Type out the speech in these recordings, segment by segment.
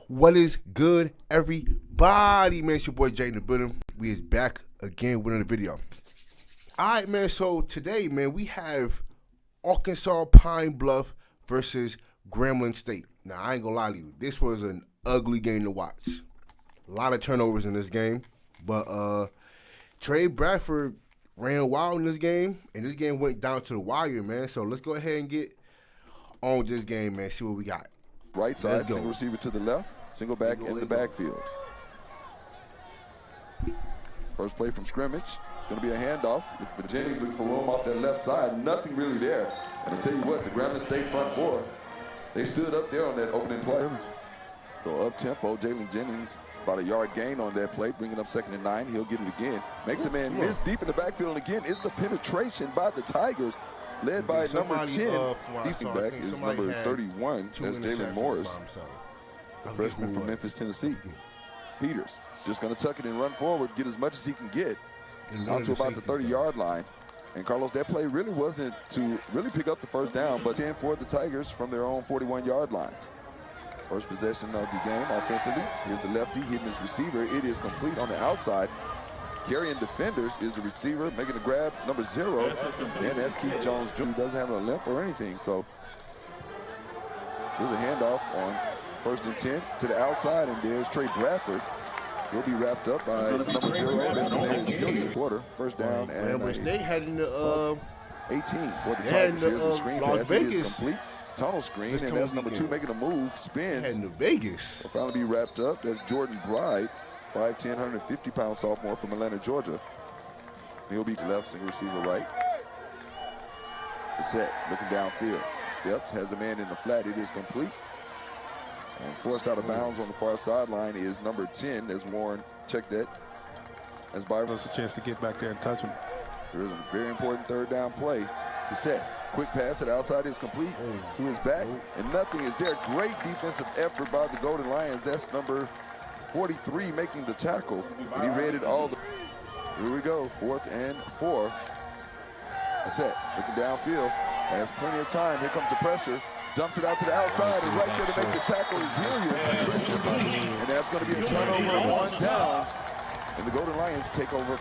What is good, everybody? Man, it's your boy Jay in the building. We is back again with another video. Alright, man, so today, man, we have Arkansas Pine Bluff versus Grambling State. Now, I ain't gonna lie to you. This was an ugly game to watch. A lot of turnovers in this game. But Trey Bradford ran wild in this game, and this game went down to the wire, man. So let's go ahead and get on with this game, man, see what we got. Right side, single receiver to the left, single back in the backfield. First play from scrimmage. It's going to be a handoff. Looking for Jennings, looking for room off that left side. Nothing really there. And I'll tell you what, the Grambling State front four, they stood up there on that opening play. So up tempo, Jalen Jennings, about a yard gain on that play, bringing up 2nd and 9. He'll get it again. Makes a man miss deep in the backfield. And again, it's the penetration by the Tigers, led by number 10. Defensive back is number 31. That's Jalen Morris, the freshman from Memphis, Tennessee. Peters is just going to tuck it and run forward, get as much as he can get, out to about the 30-yard line. And Carlos, that play really wasn't to really pick up the first down, but 10 for the Tigers from their own 41-yard line. First possession of the game offensively. Here's the lefty hitting his receiver. It is complete on the outside. Carrying defenders is the receiver, making the grab, number 0. And that's Keith Jones Jr. He doesn't have a limp or anything. So there's a handoff on 1st and 10 to the outside, and there's Trey Bradford. He'll be wrapped up by number 0. That's the name is Hilliard. Quarter, first down, and they heading to 18 for the Tigers. Here's the screen pass. It is complete. Tunnel screen, and that's number 2 making a move, spins. Heading to Vegas. Will finally be wrapped up. That's Jordan Bride, 5'10", 150-pound sophomore from Atlanta, Georgia. He'll be left, single receiver right. The set, looking downfield. Steps, has a man in the flat. It is complete. And forced out of bounds on the far sideline is number 10. That's Warren. Check that. That's Byron. That's a chance to get back there and touch him. There is a very important 3rd down play to set. Quick pass to the outside is complete to his back, and nothing is there. Great defensive effort by the Golden Lions. That's number 43 making the tackle, and he read it all. Here we go, 4th and 4. To set, looking downfield, has plenty of time. Here comes the pressure. Dumps it out to the outside, and right there to make the tackle is Hilliard. And that's going to be a turnover of 1 down, and the Golden Lions take over.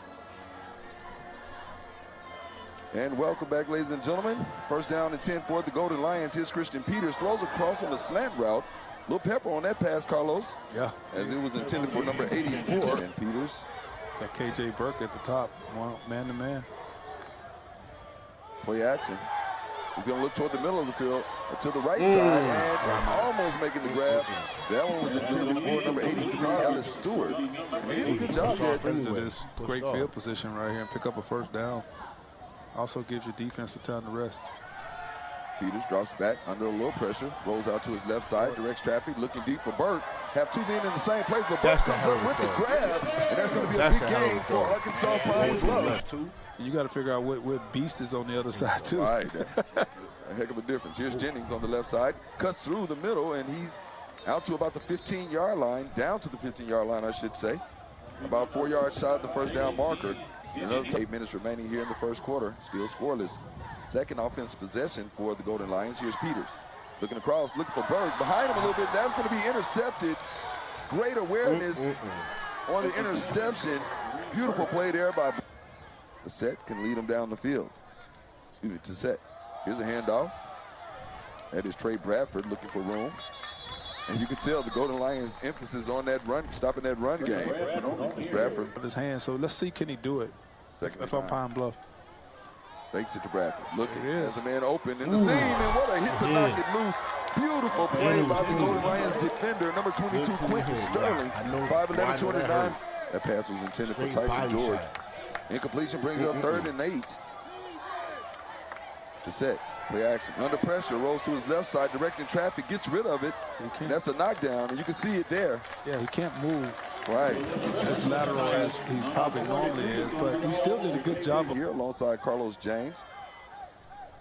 And welcome back, ladies and gentlemen. 1st down and 10 for the Golden Lions. Here's Christian Peters, throws across on the slant route. Little pepper on that pass, Carlos. Yeah. As it was intended for number 84. And Peters. Got KJ Burke at the top, man to man. Play action. He's going to look toward the middle of the field, to the right side, and almost making the grab. That one was intended for number 83, Ellis Stewart. And he did a good job there. This great field position right here and pick up a 1st down. Also gives your defense the time to rest. Peters drops back under a little pressure, rolls out to his left side, directs traffic, looking deep for Burke. Have 2 men in the same place, but Burke comes up with the grab, and that's going to be a big gain for Arkansas Pine Bluff. You got to figure out what beast is on the other side, too. Right, that's a heck of a difference. Here's Jennings on the left side, cuts through the middle, and he's out to about the 15-yard line, down to the 15-yard line, I should say. About 4 yards shy of the 1st down marker. Another 8 minutes remaining here in the 1st quarter. Still scoreless. 2nd offensive possession for the Golden Lions. Here's Peters. Looking across, looking for Berg. Behind him a little bit. That's going to be intercepted. Great awareness on the interception. Beautiful play there by the set. Can lead him down the field. Excuse me, to set. Here's a handoff. That is Trey Bradford looking for room. And you can tell the Golden Lions' emphasis on that run, stopping that run game. It's Bradford. With his hand, so let's see, can he do it? If I'm Pine Bluff. Fakes it to Bradford. Looking as a man open in the seam, and what a hit to knock it loose. Beautiful play by the Golden Lions defender, number 22, Quentin Sterling, 5'11", 209. That pass was intended for Tyson George. Incompletion brings up 3rd and 8. To set. Play action. Under pressure, rolls to his left side, directing traffic, gets rid of it. And that's a knockdown, and you can see it there. Yeah, he can't move. Right. As lateral as he's probably normally is, but he still did a good job. Here alongside Carlos James.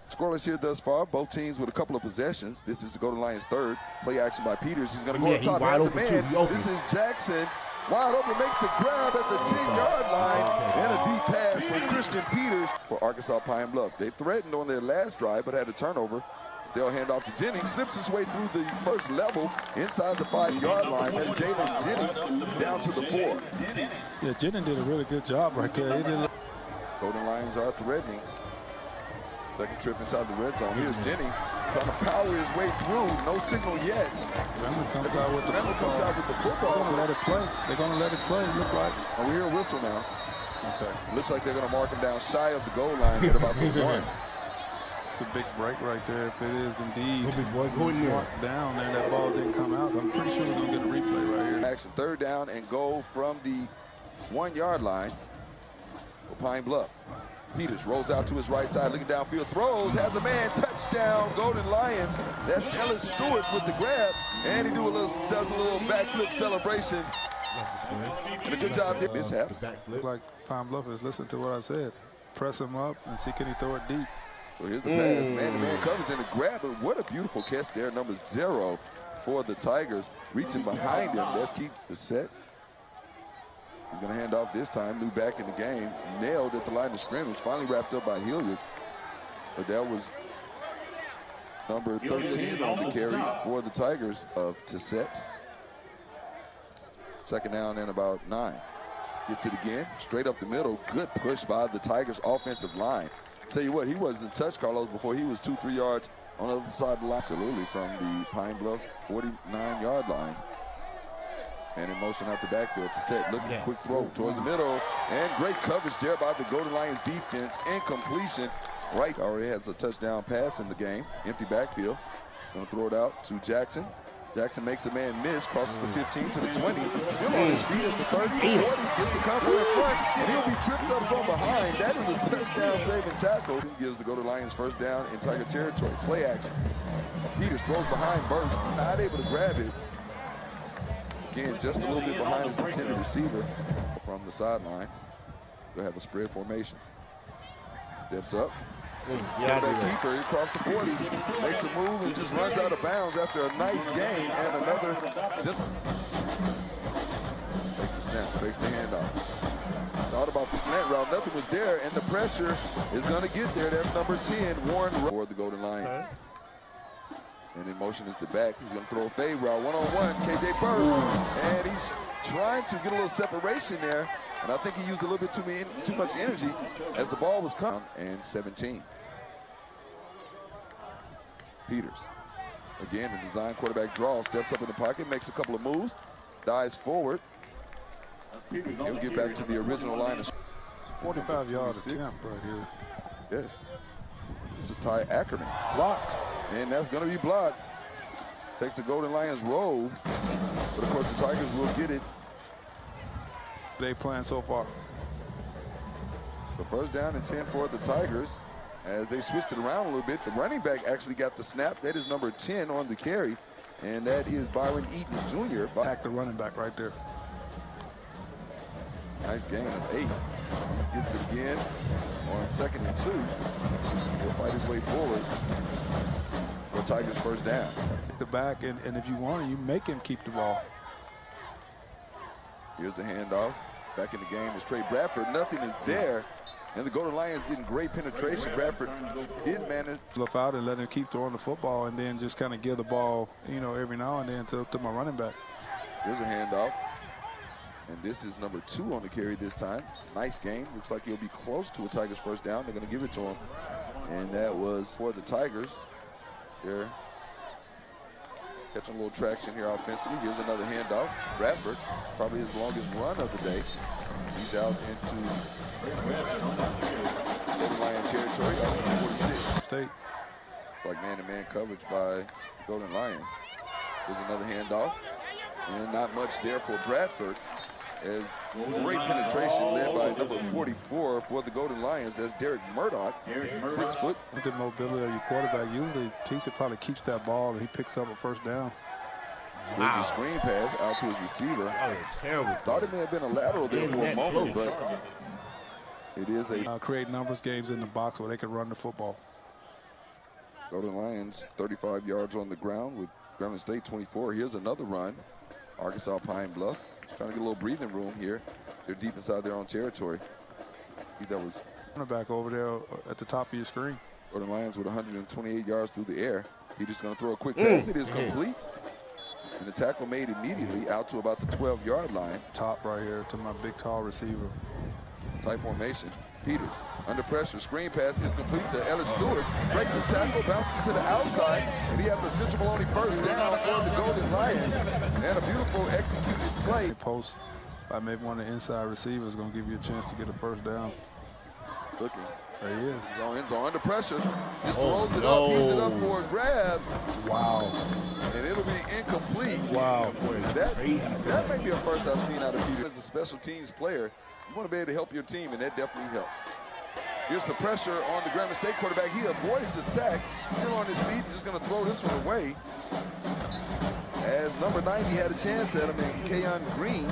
Scoreless here thus far. Both teams with a couple of possessions. This is the Golden Lions' 3rd. Play action by Peters. He's going to go up top. Has a man. This is Jackson. Wide open, makes the grab at the 10-yard line, and a deep pass from Christian Peters for Arkansas Pine Bluff. They threatened on their last drive, but had a turnover. They'll hand off to Jennings, slips his way through the first level inside the 5-yard line. That's Jalen Jennings down to the 4. Yeah, Jennings did a really good job right there. He did. Golden Lions are threatening. Second trip inside the red zone. Here's Jennings trying to power his way through. No signal yet. Grambling comes out with the football. They're going to let it play. They're going to let it play, look like. And we hear a whistle now. Okay. Looks like they're going to mark him down shy of the goal line at about the 1. It's a big break right there. If it is indeed marked down there, that ball didn't come out. I'm pretty sure we're going to get a replay right here. Action, third down and goal from the 1-yard line for Pine Bluff. Peters rolls out to his right side, looking downfield, throws, has a man, touchdown, Golden Lions. That's Ellis Stewart with the grab, and he does a little backflip celebration. And a good job there. Mishaps. Look like Pine Bluff is listening to what I said. Press him up and see can he throw it deep. So here's the pass, man-to-man coverage and the grab, but what a beautiful catch there, number 0 for the Tigers, reaching behind him. That's Keith the set. He's going to hand off this time. New back in the game. Nailed at the line of scrimmage. Finally wrapped up by Hilliard. But that was number 13 on the carry for the Tigers of Tissette. Second down and about 9. Gets it again. Straight up the middle. Good push by the Tigers offensive line. Tell you what, he was in touch, Carlos, before he was 2-3 yards on the other side of the line. Absolutely, from the Pine Bluff 49-yard line. And in motion out the backfield to set, looking quick throw towards the middle, and great coverage there by the Golden Lions defense. Incompletion. Right already has a touchdown pass in the game. Empty backfield. Going to throw it out to Jackson. Jackson makes a man miss, crosses the 15 to the 20. Still on his feet at the 30, 40, gets a couple in front, and he'll be tripped up from behind. That is a touchdown-saving tackle. Gives the Golden Lions first down in Tiger territory. Play action. Peters throws behind Burks, not able to grab it. Again, just a little bit behind his intended receiver from the sideline. They'll have a spread formation. Steps up. Keeper across the 40, makes a move and just runs out of bounds after a nice gain and another zip. Takes the snap, fakes the handoff. Thought about the slant route, nothing was there, and the pressure is going to get there. That's number 10, Warren for the Golden Lions. And in motion is the back. He's going to throw a fade route, one-on-one, KJ Burke. And he's trying to get a little separation there. And I think he used a little bit too much energy as the ball was coming. And 17. Peters. Again, the design quarterback draw. Steps up in the pocket, makes a couple of moves, dives forward. He'll get back to the original line. It's a 45-yard attempt right here. Yes. This is Ty Ackerman. Blocked. And that's going to be blocked. Takes the Golden Lions roll. But, of course, the Tigers will get it. They playing so far. The first down and 10 for the Tigers. As they switched it around a little bit, the running back actually got the snap. That is number 10 on the carry. And that is Byron Eaton Jr. Back the running back right there. Nice gain of 8. He gets it again on 2nd and 2. He'll fight his way forward for Tigers first down. The back, and if you want to, you make him keep the ball. Here's the handoff. Back in the game is Trey Bradford. Nothing is there. And the Golden Lions getting great penetration. Bradford did manage. Bluff out and let him keep throwing the football and then just kind of give the ball, you know, every now and then to my running back. Here's a handoff. And this is number 2 on the carry this time. Nice game. Looks like he'll be close to a Tigers first down. They're going to give it to him. And that was for the Tigers. They're catching a little traction here offensively. Here's another handoff. Bradford, probably his longest run of the day. He's out into Golden Lion territory, out to the 46. State. Like man-to-man coverage by Golden Lions. There's another handoff. And not much there for Bradford. As great penetration led by number 44 for the Golden Lions. That's Derek Murdoch, 6 foot. With the mobility of your quarterback, usually Tisa probably keeps that ball and he picks up a first down. There's a screen pass out to his receiver. That was terrible. Thought it may have been a lateral there for a moment, but it is a create numbers games in the box where they can run the football. Golden Lions 35 yards on the ground with Grambling State 24. Here's another run. Arkansas Pine Bluff. Just trying to get a little breathing room here. They're deep inside their own territory. I think that was back over there at the top of your screen. Golden Lions with 128 yards through the air. Peters going to throw a quick pass. It is complete. And the tackle made immediately out to about the 12-yard line. Top right here to my big, tall receiver. Tight formation. Peters under pressure. Screen pass is complete to Ellis Stewart. Breaks the tackle, bounces to the outside, and he has a Central Maloney first down for the Golden Lions. And a beautiful executed play. Post by maybe one of the inside receivers going to give you a chance to get a first down. Looking. There he is. He's on end zone under pressure. Just throws it up, gives it up for grabs. Wow. And it'll be incomplete. Wow. Boy, That may be a first I've seen out of Peters. As a special teams player, you want to be able to help your team, and that definitely helps. Here's the pressure on the Grambling State quarterback. He avoids the sack. Still on his feet, just going to throw this one away. As number 90 had a chance at him, and Keon Green.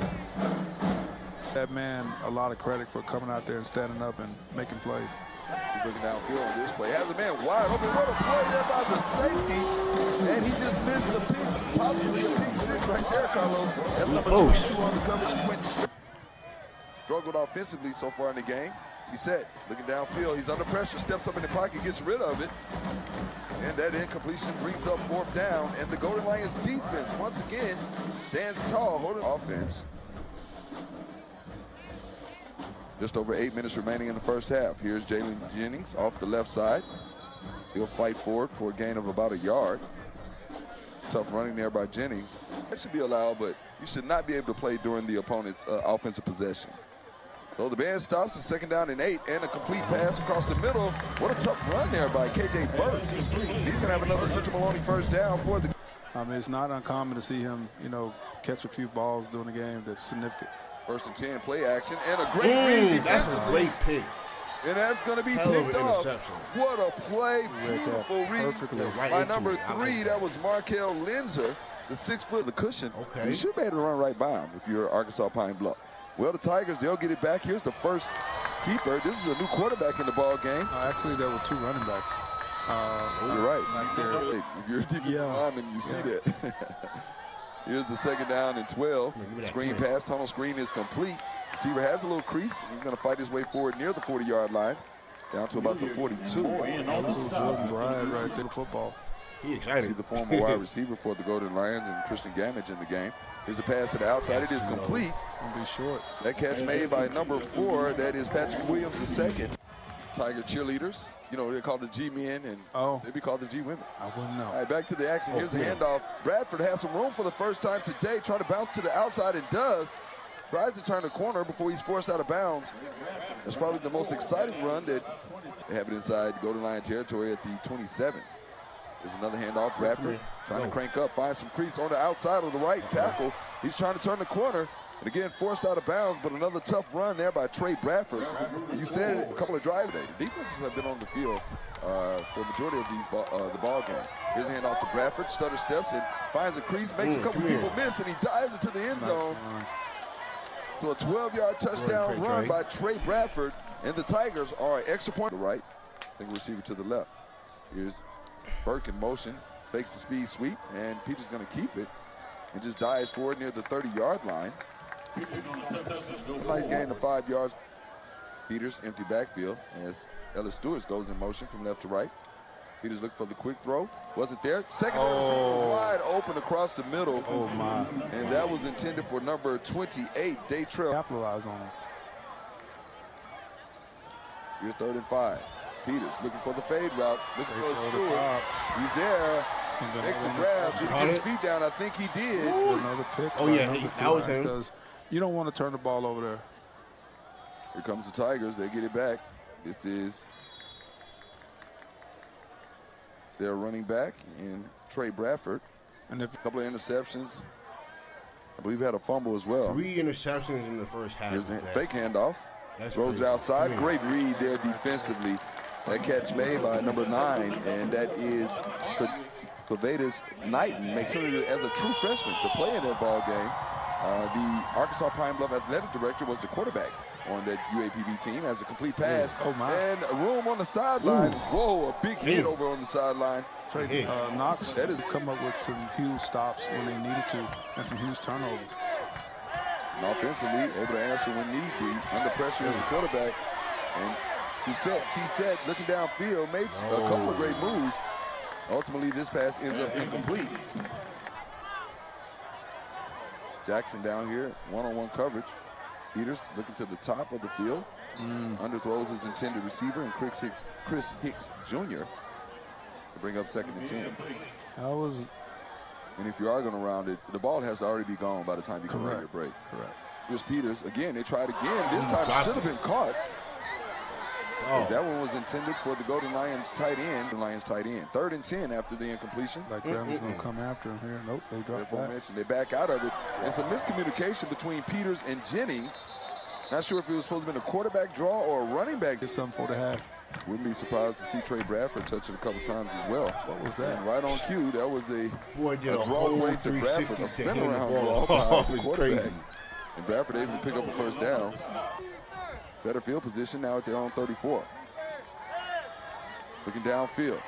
That man a lot of credit for coming out there and standing up and making plays. He's looking downfield on this play. Has a man wide open. What a play there by the safety. And he just missed the pick, possibly a pick six right there, Carlos. That's number 22 on the coverage, Quentin. Struggled offensively so far in the game. He's set, looking downfield. He's under pressure, steps up in the pocket, gets rid of it. And that incompletion brings up fourth down. And the Golden Lions defense, once again, stands tall, holding offense. Just over 8 minutes remaining in the first half. Here's Jalen Jennings off the left side. He'll fight for it for a gain of about a yard. Tough running there by Jennings. That should be allowed, but you should not be able to play during the opponent's offensive possession. So the band stops, it's 2nd down and 8, and a complete pass across the middle. What a tough run there by KJ Burks. He's going to have another Central Maloney first down for the... I mean, it's not uncommon to see him, you know, catch a few balls during the game that's significant. 1st and 10, play action, and a great read. That's a great pick. And that's going to be picked off. What a play. Beautiful read by number 3. That was Markel Linzer, the 6-foot, the cushion. Okay. You should be able to run right by him if you're Arkansas Pine Bluff. Well, the Tigers, they'll get it back. Here's the first keeper. This is a new quarterback in the ball game. Actually, there were 2 running backs. You're right. Back there. If you're a defensive lineman, you see that. Here's the 2nd down and 12. Screen pass, tunnel screen is complete. Receiver has a little crease. He's going to fight his way forward near the 40-yard line, down to about the 42. That was a Jordan Bride right there, football. He excited. See the former wide receiver for the Golden Lions and Christian Gamage in the game. Here's the pass to the outside. It is complete. It's going to be short. That catch made by number 4. That is Patrick Williams, the 2nd. Tiger cheerleaders. You know, they're called the G-men, and they be called the G-women. I wouldn't know. All right, back to the action. Here's the handoff. Bradford has some room for the first time today. Trying to bounce to the outside and does. Tries to turn the corner before he's forced out of bounds. That's probably the most exciting run that they have it inside Golden Lion territory at the 27. There's another handoff. Bradford trying to crank up, find some crease on the outside of the right tackle. He's trying to turn the corner. And again, forced out of bounds, but another tough run there by Trey Bradford. You said it, a couple of drives today. The defenses have been on the field for a majority of these the ball game. Here's a handoff to Bradford. Stutter steps and finds a crease, makes a couple people miss, and he dives into the end zone. So a 12-yard touchdown run by Trey Bradford, and the Tigers are an extra point to the right, single receiver to the left. Here's Burke in motion, fakes the speed sweep, and Peters going to keep it and just dives forward near the 30-yard line. Nice gain of 5 yards. Peters empty backfield as Ellis Stewart goes in motion from left to right. Peters looked for the quick throw. Wasn't there. Second receiver wide open across the middle. Oh, my. And that was intended for number 28, Daytrell. Capitalize on him. Here's 3rd and 5. Peters looking for the fade route. Looking for Stewart. He's there. Makes the grab. Did he get his feet down? I think he did. Another pick. Oh, yeah. That was him. Because you don't want to turn the ball over there. Here comes the Tigers. They get it back. This is their running back in Trey Bradford. And a couple of interceptions. I believe he had a fumble as well. 3 interceptions in the first half. Here's a fake handoff. Throws it outside. Great read there defensively. That catch made by number 9, and that is Covedas Knighton, making it as a true freshman to play in that ball game. The Arkansas Pine Bluff athletic director was the quarterback on that UAPB team. Has a complete pass. And a room on the sideline. Whoa, a big hit over on the sideline. Knox that has come up with some huge stops when they needed to and some huge turnovers. And offensively, able to answer when need be. Under pressure as a quarterback. And T-Set looking downfield, made a couple of great moves. Ultimately, this pass ends up incomplete. Jackson down here, one-on-one coverage. Peters looking to the top of the field. Underthrows his intended receiver, and Chris Hicks Jr. to bring up 2nd and 10. And if you are going to round it, the ball has to already be gone by the time you can run your break. Correct. Here's Peters. Again, they tried again. This time should have been caught. Oh. That one was intended for the Golden Lions tight end. The Lions tight end. 3rd and 10 after the incompletion. Like Grambling's going to come after him here. Nope, they dropped back. They back out of it. And some miscommunication between Peters and Jennings. Not sure if it was supposed to have been a quarterback draw or a running back. It's something for the half. Wouldn't be surprised to see Trey Bradford touch it a couple times as well. What was that? And right on cue, that was a draw play to Bradford, a spin around draw by the quarterback. And Bradford able to pick up a 1st down. Better field position now at their own 34. Looking downfield.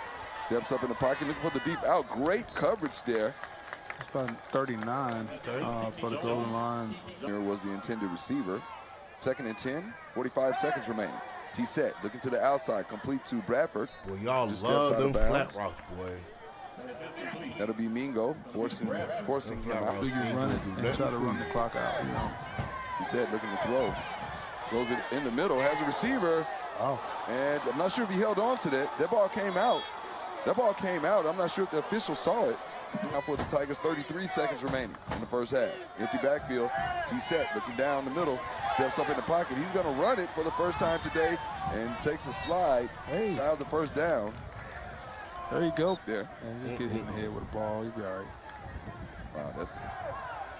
Steps up in the pocket, looking for the deep out. Great coverage there. It's about 39 for the Golden Lions. Here was the intended receiver. 2nd and 10, 45 seconds remaining. T-set looking to the outside, complete to Bradford. Boy, y'all love them flat routes, boy. That'll be Mingo forcing him out. Do you run it and try to run the clock out? You know. T-set looking to throw. Throws it in the middle, has a receiver. Oh. And I'm not sure if he held on to that. That ball came out. I'm not sure if the official saw it. Now for the Tigers, 33 seconds remaining in the 1st half. Empty backfield. T-set looking down the middle. Steps up in the pocket. He's going to run it for the first time today and takes a slide. Shy of the 1st down. There you go. There. And just get hit in the head with a ball. You'll be all right. Wow, that's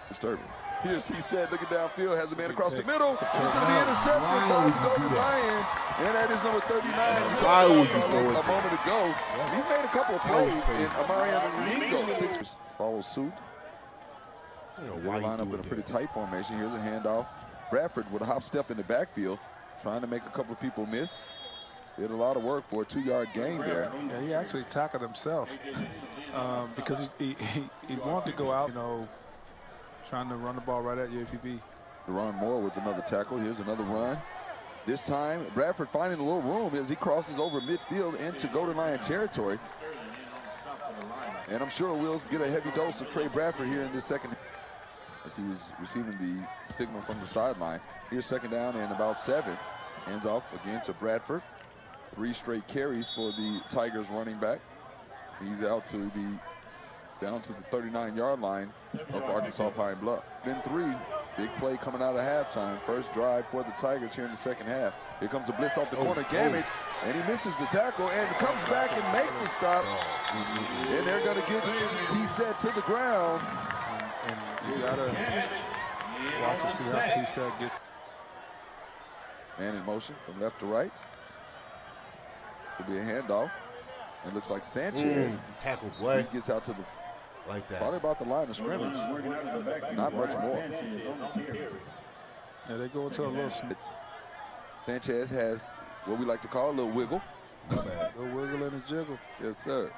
disturbing. Here's T-set looking downfield, has a man across the middle. He's going to be intercepted by the Golden Lions. And that is number 39. Why would you throw it a moment ago. He's made a couple of plays, and Amarian Mingo follows suit. They line up in a pretty tight formation. Here's a handoff. Bradford with a hop step in the backfield, trying to make a couple of people miss. Did a lot of work for a 2-yard gain there. Yeah, he actually tackled himself because he wanted to go out, you know, trying to run the ball right at your APB. Deron Moore with another tackle. Here's another run. This time, Bradford finding a little room as he crosses over midfield into Golden Lion territory. And I'm sure we'll get a heavy dose of Trey Bradford here in this second as he was receiving the signal from the sideline. Here's 2nd down and about 7. Hands off again to Bradford. 3 straight carries for the Tigers running back. He's out to down to the 39-yard line of Arkansas Pine Bluff. Then 3. Big play coming out of halftime. First drive for the Tigers here in the 2nd half. Here comes a blitz off the corner. Gamage, and he misses the tackle and comes back and makes the stop. And they're going to get T-set to the ground. And you got to watch to see how T-set gets. Man in motion from left to right. Will be a handoff. It looks like Sanchez. Tackle, boy. He gets out to the like that. Probably about the line of scrimmage. Not much more. Yeah, they go into a little split. Sanchez has what we like to call a little wiggle. A little wiggle and a jiggle. Yes, sir.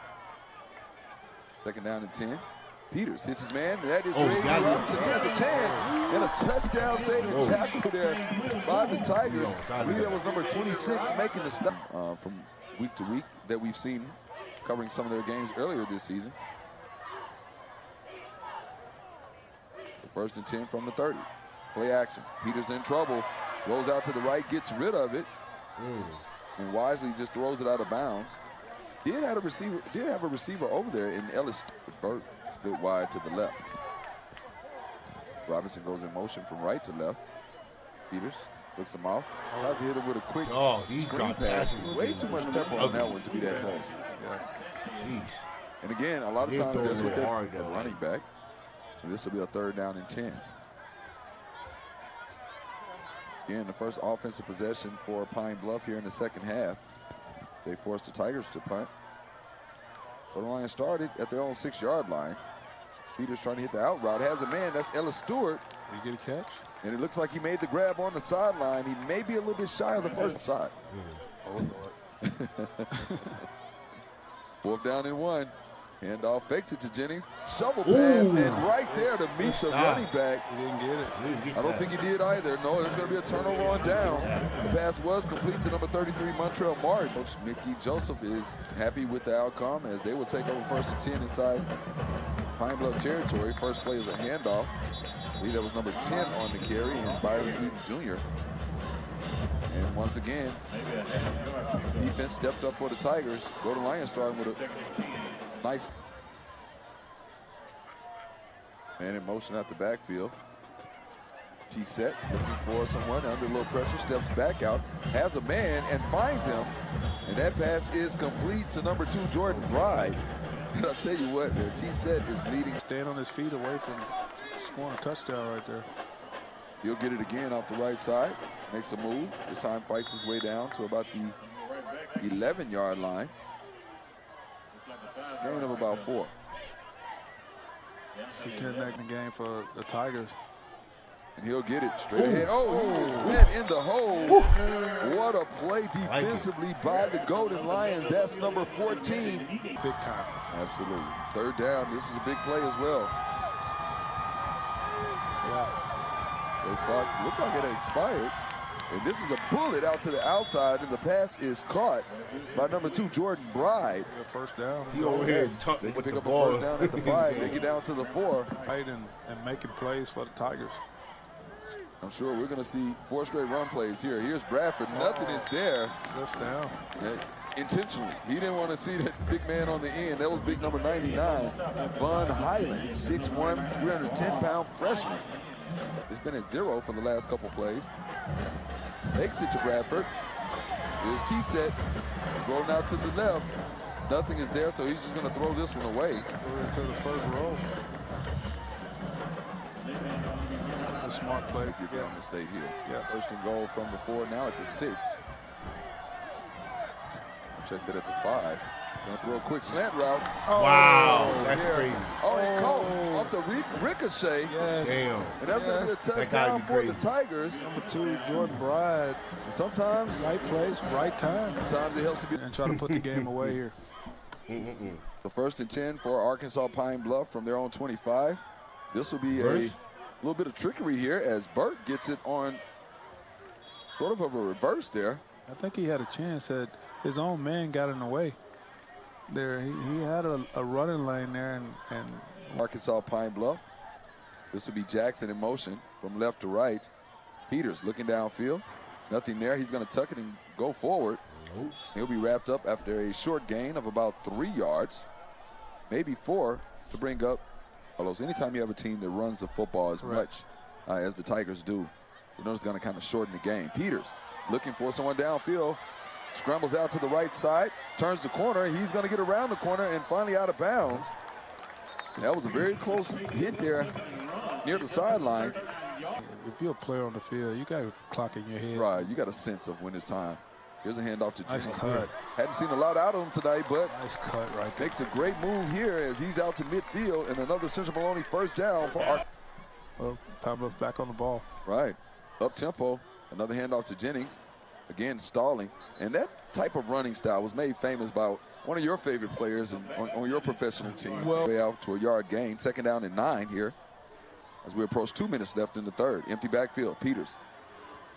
2nd down and 10. Peters hits his man. That is Grady Robinson. He has a chance. And a touchdown saving tackle there by the Tigers. I believe that was number 26 making the stop from week to week that we've seen covering some of their games earlier this season. 1st and 10 from the 30. Play action. Peters in trouble. Rolls out to the right, gets rid of it. And wisely just throws it out of bounds. Did have a receiver over there in Ellis. Burt split wide to the left. Robinson goes in motion from right to left. Peters looks him off. Tries to hit him with a quick screen pass. Way too much pepper on that one to be that close. Jeez. And again, a lot of times that's what they're running back. And this will be a 3rd down and 10. Again, the first offensive possession for Pine Bluff here in the 2nd half. They forced the Tigers to punt. The Lions started at their own 6-yard line. Peters trying to hit the out route. Has a man. That's Ellis Stewart. Did he get a catch? And it looks like he made the grab on the sideline. He may be a little bit shy of the first side. Oh, Lord. 4th down and 1. Handoff, fakes it to Jennings. Shovel pass, and right there to meet the running back. He didn't get it. I don't think he did either. No, it's going to be a turnover on down. The pass was complete to number 33, Montreal Martin. Coach Mickey Joseph is happy with the outcome as they will take over 1st and 10 inside Pine Bluff territory. First play is a handoff. I believe that was number 10 on the carry, and Byron Eaton Jr. And once again, defense stepped up for the Tigers. Golden Lions starting with a nice man in motion out the backfield. T-set looking for someone under a little pressure, steps back out, has a man and finds him. And that pass is complete to number 2, Jordan Bride. And I'll tell you what, man, T-set is leading. Stand on his feet away from scoring a touchdown right there. He'll get it again off the right side, makes a move. This time fights his way down to about the 11-yard line. Gain of about 4. Second neck in the game for the Tigers. And he'll get it straight ahead. Oh, he just went in the hole. What a play defensively by the Golden Lions. That's number 14. Big time. Absolutely. 3rd down. This is a big play as well. Yeah. The clock looked like it had expired. And this is a bullet out to the outside, and the pass is caught by number 2, Jordan Bride. First down. He over here They can pick up a first down at the 5. They get down to the 4. And making plays for the Tigers. I'm sure we're going to see 4 straight run plays here. Here's Bradford. Nothing is there. Slips down. Intentionally. He didn't want to see that big man on the end. That was big number 99, Von Highland, 6'1", 310-pound freshman. It's been at 0 for the last couple plays. Makes it to Bradford. Here's T-set. He's rolling out to the left. Nothing is there, so he's just going to throw this one away. Go into the first row. A smart play. If you're down the state here. Yeah. 1st and goal from the 4, now at the 6. Check that at the 5. Going to throw a quick slant route. Wow, that's crazy. Oh, he caught off the ricochet. Yes. Damn. And that's going to be a touchdown for the Tigers. Number 2, Jordan Bride. Sometimes, Right place, right time. sometimes it helps to be. And try to put the game away here. So 1st and 10 for Arkansas Pine Bluff from their own 25. This will be a little bit of trickery here as Burt gets it on sort of a reverse there. I think he had a chance that his own man got in the way. There, he had a running lane there, and Arkansas Pine Bluff. This will be Jackson in motion from left to right. Peters looking downfield. Nothing there. He's going to tuck it and go forward. He'll be wrapped up after a short gain of about 3 yards, maybe 4 to bring up. Although anytime you have a team that runs the football as much as the Tigers do, you know it's going to kind of shorten the game. Peters looking for someone downfield. Scrambles out to the right side, turns the corner. He's going to get around the corner and finally out of bounds. And that was a very close hit there near the sideline. if you're a player on the field, you got a clock in your head. Right, you got a sense of when it's time. Here's a handoff to Jennings. Nice cut. Hadn't seen a lot out of him tonight, but Nice cut right there. makes a great move here as he's out to midfield and another Central Maloney first down for our. Well, Pine Bluff back on the ball. Right, up tempo. Another handoff to Jennings. Again, stalling. And that type of running style was made famous by one of your favorite players on your professional team. Well, way out to a yard gain. Second down and 9 here as we approach 2 minutes left in the third. Empty backfield. Peters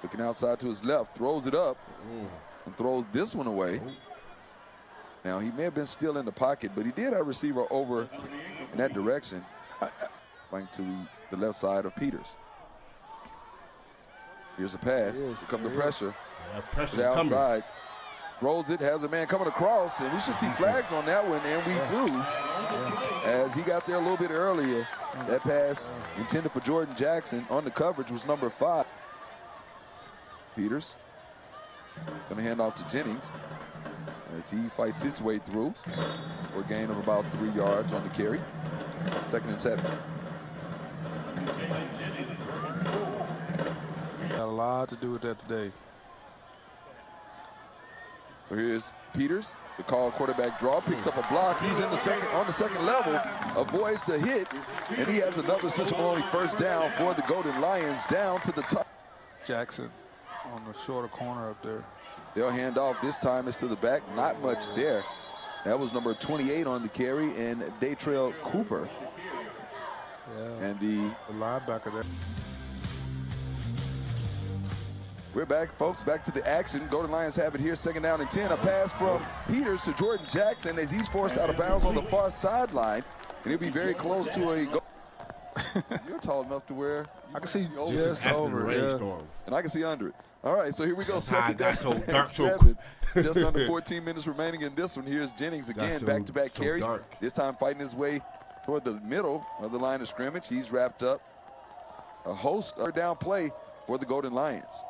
looking outside to his left, throws it up and throws this one away. Now, he may have been still in the pocket, but he did have a receiver over in that direction, flying to the left side of Peters. Here's a pass. Here comes the pressure. Pressure The coming. outside. Rolls it, has a man coming across, and we should see flags on that one, and we do. As he got there a little bit earlier. That pass intended for Jordan Jackson on the coverage was number 5. Peters going to hand off to Jennings as he fights his way through for a gain of about 3 yards on the carry. 2nd and 7. Got a lot to do with that today. So here's Peters, the call quarterback draw, picks up a block. He's in the second on the second level, avoids the hit, and he has another Central Maloney first down for the Golden Lions down to the top. Jackson on the shorter corner up there. They'll hand off. This time it's to the back. Not much there. That was number 28 on the carry, and Daytrail Cooper. Yeah. And the linebacker there. We're back, folks, back to the action. Golden Lions have it here, 2nd down and 10. A pass from Peters to Jordan Jackson as he's forced out of bounds on the far sideline. And he'll be very close to a goal. You're tall enough to where I can see Just over it. Yeah. and I can see under it. All right, so here we go. Second down. So dark, so 7. Just under 14 minutes remaining in this one. Here's Jennings again, so- back-to-back so carries. dark. This time fighting his way toward the middle of the line of scrimmage. He's wrapped up a host of down play for the Golden Lions.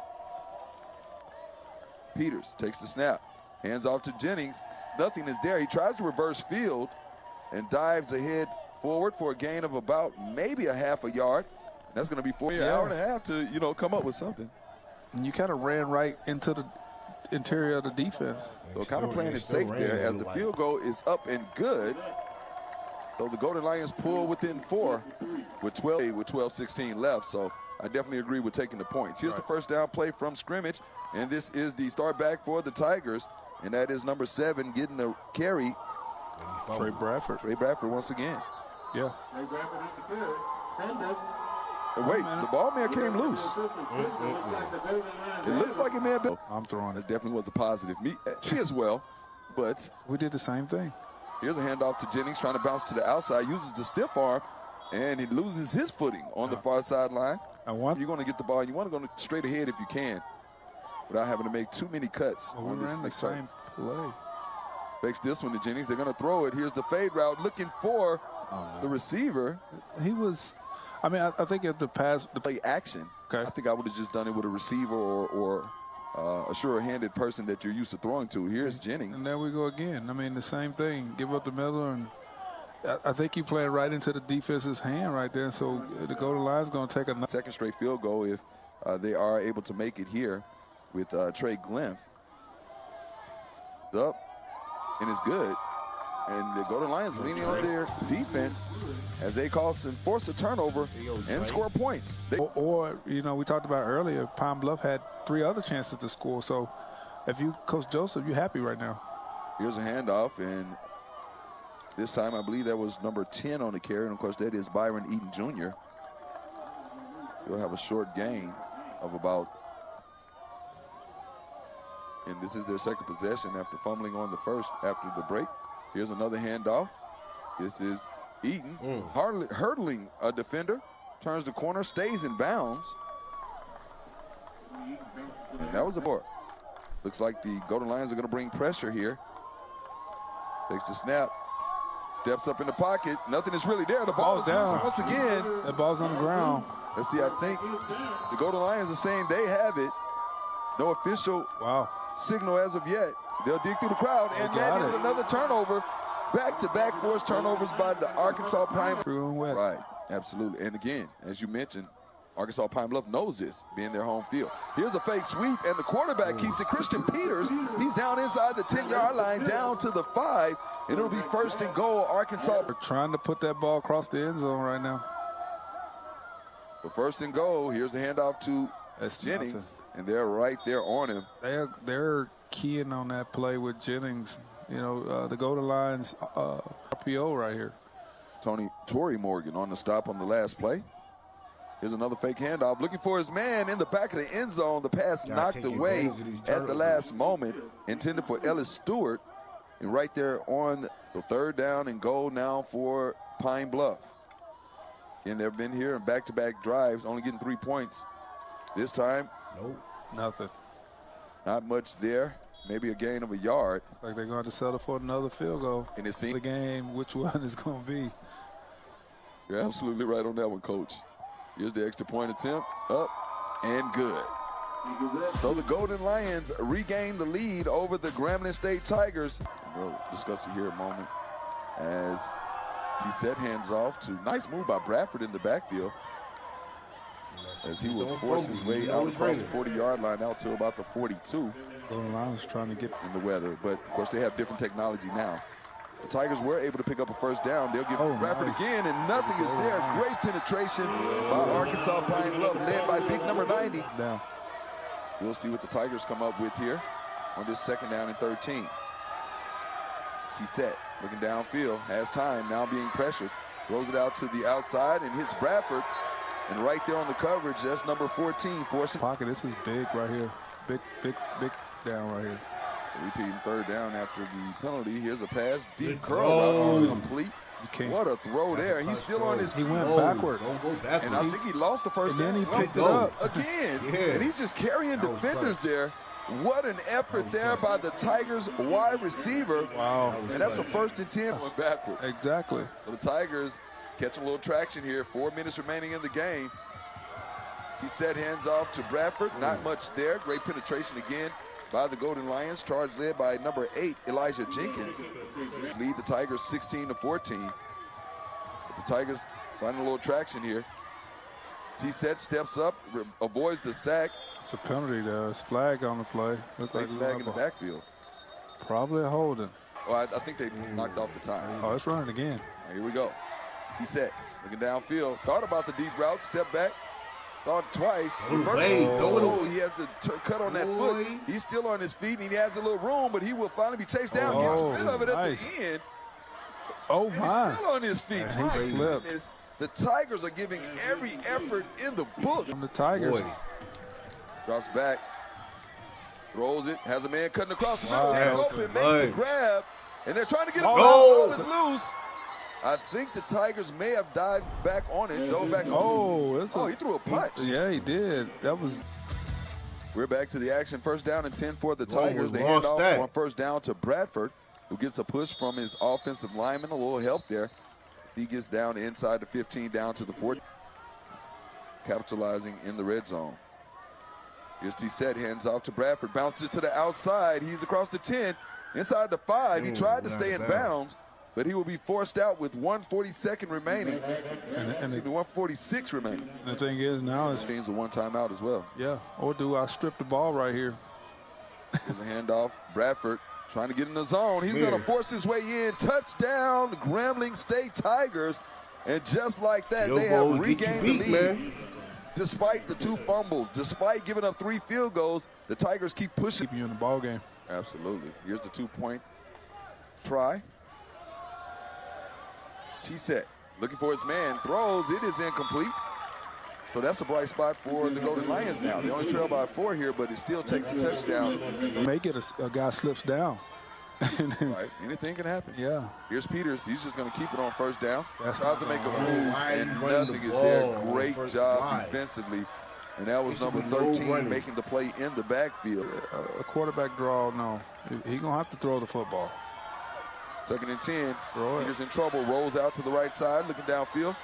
Peters takes the snap, hands off to Jennings. Nothing is there. He tries to reverse field and dives ahead forward for a gain of about maybe a half a yard. That's going to be an hour and a half to, come up with something. And you kind of ran right into the interior of the defense. So kind of playing it safe there as the field goal is up and good. So the Golden Lions pull within 4 with 12-16 left. So I definitely agree with taking the points. Here's the first down play from scrimmage, and this is the start back for the Tigers, and that is number 7 getting the carry. Trey Bradford. Trey Bradford once again. Yeah. Wait, the ball may have came loose. It looks like it may have been. I'm throwing That it. definitely was a positive. Me as well, but We did the same thing. here's a handoff to Jennings, trying to bounce to the outside, uses the stiff arm, and he loses his footing on the far sideline. You're going to get the ball. You want to go straight ahead if you can, without having to make too many cuts We on this ran the next turn. same play. Fakes this one to Jennings. They're going to throw it. Here's the fade route, looking for the receiver. He was, I think if the pass, Play action. Okay. I think I would have just done it with a receiver or a sure-handed person that you're used to throwing to. Here's Jennings. and there we go again. The same thing. Give up the middle, and I think you playing right into the defense's hand right there. So the Golden Lions going to take a Second straight field goal if they are able to make it here with Trey Glenn. It's up, and it's good. And the Golden Lions leaning on their defense as they force a turnover and score points. Or, we talked about earlier, Pine Bluff had 3 other chances to score. So if you, Coach Joseph, you're happy right now. Here's a handoff, and this time I believe that was number 10 on the carry, and of course that is Byron Eaton Jr. He'll have a short gain of about, and this is their second possession after fumbling on the first after the break. Here's another handoff. This is Eaton hurdling a defender, turns the corner, stays in bounds. And that was a board. Looks like the Golden Lions are going to bring pressure here. Takes the snap, steps up in the pocket. Nothing is really there. The ball is down. loose once again. That ball's on the ground. Let's see, I think the Golden Lions are saying they have it. No official signal as of yet. They'll dig through the crowd, and that is another turnover. Back-to-back forced turnovers by the Arkansas Pine Bluff. Right, absolutely. And again, as you mentioned, Arkansas Pine Bluff knows this, being their home field. Here's a fake sweep, and the quarterback keeps it. Christian Peters, he's down inside the 10-yard line, down to the 5, and it'll be 1st and goal, Arkansas. They're trying to put that ball across the end zone right now. So 1st and goal, here's the handoff to Jennings, and they're right there on him. They're keying on that play with Jennings. The Golden Lions RPO right here. Tory Morgan on the stop on the last play. Here's another fake handoff, looking for his man in the back of the end zone. The pass knocked away at the last moment, intended for Ellis Stewart. And right there on, so 3rd down and goal now for Pine Bluff. And they've been here in back-to-back drives, only getting 3 points. This time, Nothing. not much there. Maybe a gain of a yard. It's like they're going to settle for another field goal. And it seems the game, which one is going to be? You're absolutely right on that one, Coach. Here's the extra point attempt, up and good. So the Golden Lions regain the lead over the Grambling State Tigers. We'll discuss it here in a moment as T-Set hands off to nice move by Bradford in the backfield as he will force his way out across the 40-yard line out to about the 42. Golden Lions trying to get in the weather, but of course they have different technology now. The Tigers were able to pick up a 1st down. They'll give Bradford again, and nothing is there. Great penetration by Arkansas Pine Bluff, led by big number 90. Down. We'll see what the Tigers come up with here on this 2nd down and 13. He's set, looking downfield, has time, now being pressured. Throws it out to the outside and hits Bradford. And right there on the coverage, that's number 14, forcing. Pocket, this is big right here. Big down right here. Repeating third down after the penalty. Here's a pass, deep Good curl throw. route, complete. What a throw there. He's still on his feet. He went backward. Don't go backward. And I think he lost the first down. And then he picked it up. Again. Yeah. And he's just carrying defenders there. What an effort there by the Tigers wide receiver. Wow. And that's a 1st and 10 going backward. Exactly. So the Tigers catching a little traction here. 4 minutes remaining in the game. He set, hands off to Bradford. Not much there. Great penetration again by the Golden Lions. Charge led by number 8, Elijah Jenkins. Lead the Tigers 16-14. But the Tigers finding a little traction here. T-set steps up, avoids the sack. It's a penalty there. It's flag on the play. Look like Flag in the backfield. Probably a holding. Oh, I think they knocked off the time. Oh, it's running again. Here we go. T-set, looking downfield. Thought about the deep route, step back. Thought twice. He has to cut on that foot. He's still on his feet, and he has a little room, but he will finally be chased down. Gets rid of it at the end. Oh, and my. He's still on his feet. He slipped. The Tigers are giving every effort in the book. From the Tigers. Boy. Drops back. Throws it. Has a man cutting across the Wow. middle. Open, makes the grab. And they're trying to get it. Oh. It's loose. I think the Tigers may have dived back on it. Dove back on it. He threw a punch. Yeah, he did. That was. We're back to the action. 1st down and 10 for the Tigers. They hand off on 1st down to Bradford, who gets a push from his offensive lineman. A little help there. He gets down inside the 15, down to the 40. Capitalizing in the red zone. Here's T-set, hands off to Bradford. Bounces it to the outside. He's across the 10, inside the 5. He tried to stay in bounds, but he will be forced out with 1:42 remaining. And 1:46 remaining. The thing is now is teams a 1 timeout as well. Yeah. Or do I strip the ball right here? There's a handoff. Bradford trying to get in the zone. He's going to force his way in. Touchdown, Grambling State Tigers. And just like that, they have regained the lead. Man. Despite the 2 fumbles, despite giving up 3 field goals, the Tigers keep pushing. Keep you in the ball game. Absolutely. Here's the 2-point try. T-set, looking for his man, throws. It is incomplete. So that's a bright spot for the Golden Lions now. They only trail by 4 here, but it still takes a touchdown. Make it a guy slips down. Right, anything can happen. Yeah. Here's Peters. He's just going to keep it on 1st down. That's tries to make a move, and nothing is there. Great job defensively. And that was number 13 making the play in the backfield. A quarterback draw, no. He's going to have to throw the football. 2nd and 10. Peters in trouble. Rolls out to the right side, looking downfield.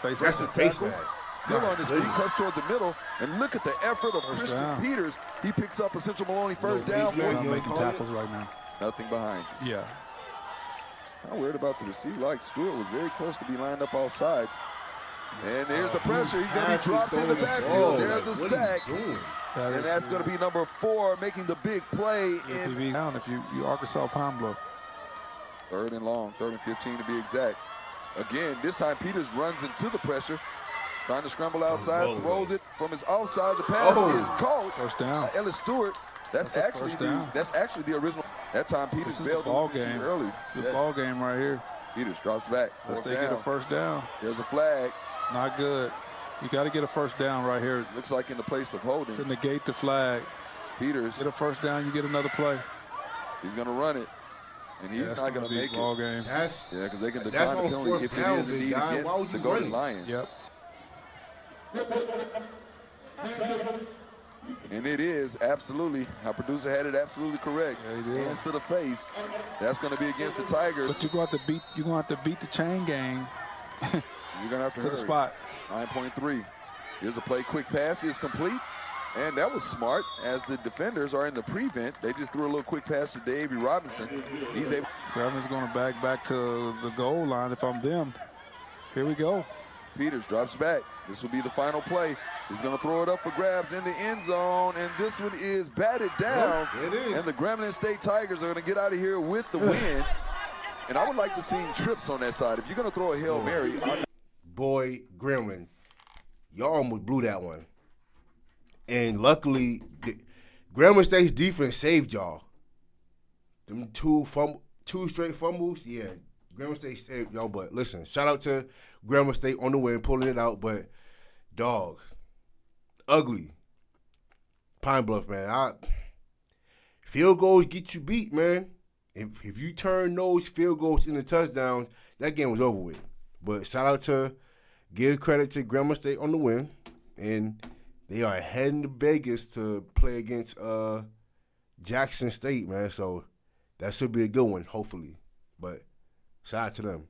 That's a face mask. Still on his feet, cuts toward the middle, and look at the effort of Christian Peters. He picks up a Central Maloney 1st down. Not making tackles right now. Nothing behind you. Yeah. I'm worried about the receiver. Like Stewart was very close to be lined up off sides. And there's the pressure. He's going to be dropped in the backfield. There's a sack. And that's going to be number 4 making the big play. If you Arkansas Pine Bluff. 3rd and long, 3rd and 15 to be exact. Again, this time Peters runs into the pressure. Trying to scramble outside, throws it from his offside. The pass is caught. 1st down. Ellis Stewart. That's actually the original. That time Peters bailed ball game too early. It's the ball game right here. Peters drops back. Let's get a 1st down. There's a flag. Not good. You got to get a 1st down right here. Looks like in the place of holding. To negate the flag. Peters. Get a 1st down, you get another play. He's going to run it. And he's not going to make ball game. Because they can decline the penalty if it is indeed against the Golden Lions. Yep. And it is absolutely, our producer had it absolutely correct. Yeah, hands to the face. That's going to be against the Tigers. But you're going to have to beat the chain gang. You're going to have to hurry. The spot. 9.3. Here's a play. Quick pass is complete. And that was smart, as the defenders are in the prevent. They just threw a little quick pass to Davey Robinson. He's able. Robinson's going to back to the goal line if I'm them. Here we go. Peters drops back. This will be the final play. He's going to throw it up for grabs in the end zone, and this one is batted down. It is. And the Grambling State Tigers are going to get out of here with the win. And I would like to see trips on that side. If you're going to throw a Hail Mary. Boy, Grambling, y'all almost blew that one. And luckily, Grambling State's defense saved y'all. Them 2 fumble. 2 straight fumbles. Yeah, Grambling State saved y'all. But listen, shout out to Grambling State on the win, pulling it out. But dog, ugly. Pine Bluff, man. Field goals get you beat, man. If you turn those field goals into touchdowns, that game was over with. But shout out to, give credit to Grambling State on the win, and they are heading to Vegas to play against Jackson State, man. So that should be a good one, hopefully. But shout out to them.